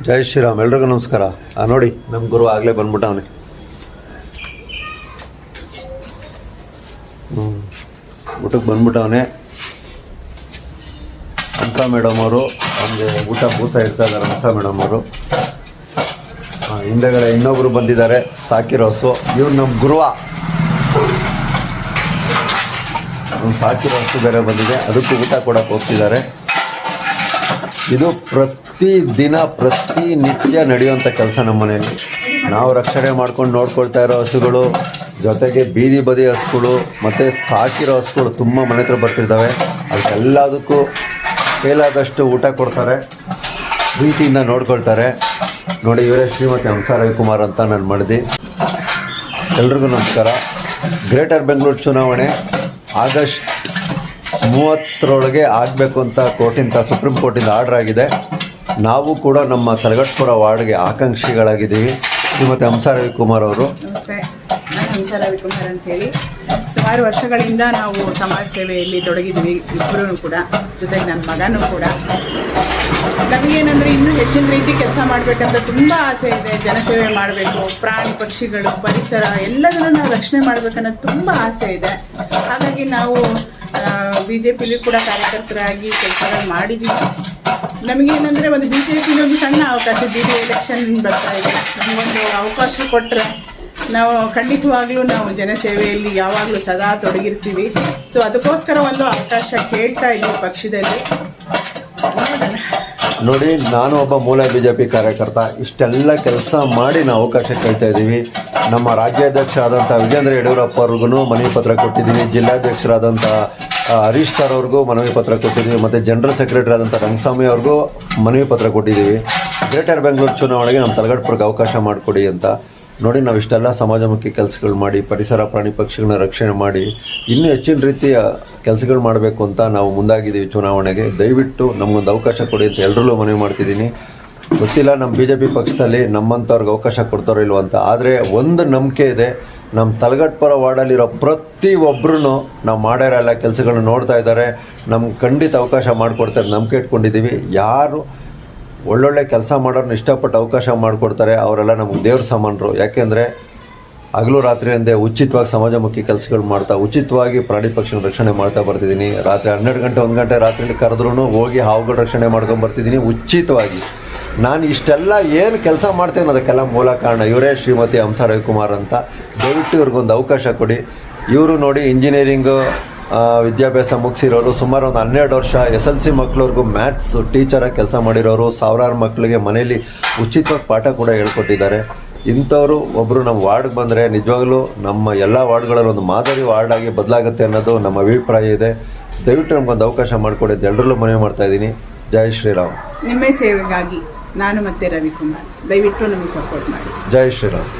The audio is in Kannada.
ಜೈ ಶ್ರೀರಾಮ್. ಎಲ್ರಿಗೂ ನಮಸ್ಕಾರ. ನೋಡಿ ನಮ್ಮ ಗುರು ಆಗಲೇ ಬಂದ್ಬಿಟ್ಟವನೆ. ಊಟಕ್ಕೆ ಬಂದ್ಬಿಟ್ಟವನೆ. ಹಂಸ ಮೇಡಮ್ ಅವರು ನಮಗೆ ಊಟ ಬೂಸ ಇಡ್ತಾ ಇದ್ದಾರೆ. ಹಂಸ ಮೇಡಮ್ ಅವರು ಹಿಂದೆಗಡೆ ಇನ್ನೊಬ್ಬರು ಬಂದಿದ್ದಾರೆ, ಸಾಕಿರೋಸು. ಇವ್ರು ನಮ್ಮ ಗುರುವ. ಸಾಕಿರೋಸು ಬೇರೆ ಬಂದಿದೆ, ಅದಕ್ಕೂ ಊಟ ಕೊಡೋಕೆ ಹೋಗ್ತಿದ್ದಾರೆ. ಇದು ಪ್ರತಿನಿತ್ಯ ನಡೆಯುವಂಥ ಕೆಲಸ ನಮ್ಮ ಮನೆಯಲ್ಲಿ. ನಾವು ರಕ್ಷಣೆ ಮಾಡ್ಕೊಂಡು ನೋಡ್ಕೊಳ್ತಾ ಇರೋ ಹಸುಗಳು, ಜೊತೆಗೆ ಬೀದಿ ಬದಿ ಹಸುಗಳು ಮತ್ತು ಸಾಕಿರೋ ಹಸುಗಳು ತುಂಬ ಮನೆ ಹತ್ರ ಬರ್ತಿದ್ದಾವೆ. ಅದಕ್ಕೆಲ್ಲದಕ್ಕೂ ಕೈಲಾದಷ್ಟು ಊಟ ಕೊಡ್ತಾರೆ, ಪ್ರೀತಿಯಿಂದ ನೋಡ್ಕೊಳ್ತಾರೆ. ನೋಡಿ, ಇವರೇ ಶ್ರೀಮತಿ ಹಂಸ ರವಿಕುಮಾರ್ ಅಂತ ನಾನು ಮಾಡಿದೆ. ಎಲ್ರಿಗೂ ನಮಸ್ಕಾರ. ಗ್ರೇಟರ್ ಬೆಂಗಳೂರು ಚುನಾವಣೆ ಆಗಸ್ಟ್ 30 ಆಗಬೇಕು ಅಂತ ಸುಪ್ರೀಂ ಕೋರ್ಟಿಂದ ಆರ್ಡರ್ ಆಗಿದೆ. ನಾವು ಕೂಡ ನಮ್ಮ ತಲಗಟ್ಪುರ ವಾರ್ಡ್ಗೆ ಆಕಾಂಕ್ಷಿಗಳಾಗಿದ್ದೀವಿ. ಶ್ರೀಮತಿ ಹಂಸ ರವಿಕುಮಾರ್ ಅವರು. ನಮಸ್ತೆ, ನಾನು ಹಂಸ ರವಿಕುಮಾರ್ ಅಂತೇಳಿ. ಸುಮಾರು ವರ್ಷಗಳಿಂದ ನಾವು ಸಮಾಜ ಸೇವೆಯಲ್ಲಿ ತೊಡಗಿದ್ದೀವಿ, ಇಬ್ಬರೂ ಕೂಡ. ಜೊತೆಗೆ ನನ್ನ ಮಗನೂ ಕೂಡ. ನಮಗೇನೆಂದರೆ ಇನ್ನೂ ಹೆಚ್ಚಿನ ರೀತಿ ಕೆಲಸ ಮಾಡಬೇಕಂತ ತುಂಬ ಆಸೆ ಇದೆ. ಜನಸೇವೆ ಮಾಡಬೇಕು, ಪ್ರಾಣಿ ಪಕ್ಷಿಗಳು, ಪರಿಸರ ಎಲ್ಲದನ್ನು ನಾವು ರಕ್ಷಣೆ ಮಾಡಬೇಕನ್ನೋದು ತುಂಬ ಆಸೆ ಇದೆ. ಹಾಗಾಗಿ ನಾವು BJPಲಿ ಕೂಡ ಕಾರ್ಯಕರ್ತರಾಗಿ ಕೆಲಸಗಳು ಮಾಡಿದ್ದೀವಿ. ನಮಗೇನೆಂದರೆ ಒಂದು BJPಲಿ ಒಂದು ಸಣ್ಣ ಅವಕಾಶ, BD ಎಲೆಕ್ಷನ್ ಬರ್ತಾ ಇದೆ. ನಮಗೊಂದು ಅವಕಾಶ ಕೊಟ್ಟರೆ ನಾವು ಖಂಡಿತವಾಗ್ಲೂ ನಾವು ಜನಸೇವೆಯಲ್ಲಿ ಯಾವಾಗಲೂ ಸದಾ ತೊಡಗಿರ್ತೀವಿ. ಸೊ ಅದಕ್ಕೋಸ್ಕರ ಒಂದು ಅವಕಾಶ ಕೇಳ್ತಾ ಇದ್ದೀವಿ ಪಕ್ಷದಲ್ಲಿ. ನೋಡಿ, ನಾನು ಒಬ್ಬ ಮೂಲ BJP ಕಾರ್ಯಕರ್ತ. ಇಷ್ಟೆಲ್ಲ ಕೆಲಸ ಮಾಡಿ ನಾವು ಅವಕಾಶ ಕೇಳ್ತಾ ಇದ್ದೀವಿ. ನಮ್ಮ ರಾಜ್ಯಾಧ್ಯಕ್ಷರಾದಂಥ ವಿಜೇಂದ್ರ ಯಡಿಯೂರಪ್ಪ ಅವ್ರಿಗೂ ಮನವಿ ಪತ್ರ ಕೊಟ್ಟಿದ್ದೀವಿ. ಜಿಲ್ಲಾಧ್ಯಕ್ಷರಾದಂಥ ಹರೀಶ್ ಸರ್ ಅವ್ರಿಗೂ ಮನವಿ ಪತ್ರ ಕೊಟ್ಟಿದ್ದೀವಿ. ಮತ್ತು ಜನರಲ್ ಸೆಕ್ರೆಟರಿ ಆದಂಥ ರಂಗಸ್ವಾಮಿ ಅವ್ರಿಗೂ ಮನವಿ ಪತ್ರ ಕೊಟ್ಟಿದ್ದೀವಿ. ಗ್ರೇಟರ್ ಬೆಂಗಳೂರು ಚುನಾವಣೆಗೆ ನಮ್ಮ ತಲಗಟ್ಪುರಕ್ಕೆ ಅವಕಾಶ ಮಾಡಿಕೊಡಿ ಅಂತ. ನೋಡಿ, ನಾವು ಇಷ್ಟೆಲ್ಲ ಸಮಾಜಮುಖಿ ಕೆಲಸಗಳು ಮಾಡಿ, ಪರಿಸರ ಪ್ರಾಣಿ ಪಕ್ಷಿಗಳನ್ನ ರಕ್ಷಣೆ ಮಾಡಿ, ಇನ್ನೂ ಹೆಚ್ಚಿನ ರೀತಿಯ ಕೆಲಸಗಳು ಮಾಡಬೇಕು ಅಂತ ನಾವು ಮುಂದಾಗಿದ್ದೀವಿ ಚುನಾವಣೆಗೆ. ದಯವಿಟ್ಟು ನಮಗೊಂದು ಅವಕಾಶ ಕೊಡಿ ಅಂತ ಎಲ್ಲರಲ್ಲೂ ಮನವಿ ಮಾಡ್ತಿದ್ದೀನಿ. ಗೊತ್ತಿಲ್ಲ ನಮ್ಮ BJP ಪಕ್ಷದಲ್ಲಿ ನಮ್ಮಂಥವ್ರಿಗೆ ಅವಕಾಶ ಕೊಡ್ತಾರೋ ಇಲ್ವ ಅಂತ. ಆದರೆ ಒಂದು ನಂಬಿಕೆ ಇದೆ, ನಮ್ಮ ತಲಗಟ್ಪುರ ವಾರ್ಡಲ್ಲಿರೋ ಪ್ರತಿಯೊಬ್ಬರೂ ನಾವು ಮಾಡಿರೋ ಎಲ್ಲ ಕೆಲಸಗಳನ್ನ ನೋಡ್ತಾ ಇದ್ದಾರೆ. ನಮ್ಗೆ ಖಂಡಿತ ಅವಕಾಶ ಮಾಡಿಕೊಡ್ತಾರೆ, ನಂಬಿಕೆ ಇಟ್ಕೊಂಡಿದ್ದೀವಿ. ಯಾರು ಒಳ್ಳೊಳ್ಳೆ ಕೆಲಸ ಮಾಡೋರನ್ನ ಇಷ್ಟಪಟ್ಟು ಅವಕಾಶ ಮಾಡಿಕೊಡ್ತಾರೆ, ಅವರೆಲ್ಲ ನಮಗೆ ದೇವ್ರ ಸಮಾನರು. ಯಾಕೆಂದರೆ ಹಗಲು ರಾತ್ರಿ ಅಂದೇ ಉಚಿತವಾಗಿ ಸಮಾಜಮುಖಿ ಕೆಲಸಗಳು ಮಾಡ್ತಾ, ಉಚಿತವಾಗಿ ಪ್ರಾಣಿ ಪಕ್ಷಿಗಳ ರಕ್ಷಣೆ ಮಾಡ್ತಾ ಬರ್ತಿದ್ದೀನಿ. ರಾತ್ರಿ 12 ಗಂಟೆ 1 ಗಂಟೆ ರಾತ್ರಿಯಲ್ಲಿ ಕರೆದ್ರೂ ಹೋಗಿ ಹಾವುಗಳ ರಕ್ಷಣೆ ಮಾಡ್ಕೊಂಬರ್ತಿದ್ದೀನಿ ಉಚಿತವಾಗಿ. ನಾನು ಇಷ್ಟೆಲ್ಲ ಏನು ಕೆಲಸ ಮಾಡ್ತೇನೆ ಅದಕ್ಕೆಲ್ಲ ಮೂಲ ಕಾರಣ ಇವರೇ, ಶ್ರೀಮತಿ ಹಂಸ ರವಿಕುಮಾರ್ ಅಂತ. ದಯವಿಟ್ಟು ಇವ್ರಿಗೊಂದು ಅವಕಾಶ ಕೊಡಿ. ಇವರು ನೋಡಿ, ಇಂಜಿನಿಯರಿಂಗು ವಿದ್ಯಾಭ್ಯಾಸ ಮುಗಿಸಿರೋರು, ಸುಮಾರು ಒಂದು 12 ವರ್ಷ SLC ಮಕ್ಕಳವ್ರಿಗೂ ಮ್ಯಾಥ್ಸ್ ಟೀಚರಾಗಿ ಕೆಲಸ ಮಾಡಿರೋರು, ಸಾವಿರಾರು ಮಕ್ಕಳಿಗೆ ಮನೇಲಿ ಉಚಿತವಾಗಿ ಪಾಠ ಕೂಡ ಹೇಳ್ಕೊಟ್ಟಿದ್ದಾರೆ. ಇಂಥವರು ಒಬ್ಬರು ನಮ್ಮ ವಾರ್ಡ್ಗೆ ಬಂದರೆ ನಿಜವಾಗ್ಲೂ ನಮ್ಮ ಎಲ್ಲ ವಾರ್ಡ್ಗಳಲ್ಲಿ ಒಂದು ಮಾದರಿ ವಾರ್ಡಾಗಿ ಬದಲಾಗುತ್ತೆ ಅನ್ನೋದು ನಮ್ಮ ಅಭಿಪ್ರಾಯ ಇದೆ. ದಯವಿಟ್ಟು ನಮಗೊಂದು ಅವಕಾಶ ಮಾಡಿಕೊಡಿ ಅಂತ ಎಲ್ಲರಲ್ಲೂ ಮನವಿ ಮಾಡ್ತಾಯಿದ್ದೀನಿ. ಜೈ ಶ್ರೀರಾಮ್. ನಿಮ್ಮ ಸೇವೆಗಾಗಿ ನಾನು ಮತ್ತೆ ರವಿಕುಮಾರ್, ದಯವಿಟ್ಟು ನಮಗೆ ಸಪೋರ್ಟ್ ಮಾಡಿ. ಜೈ ಶ್ರೀರಾಮ್.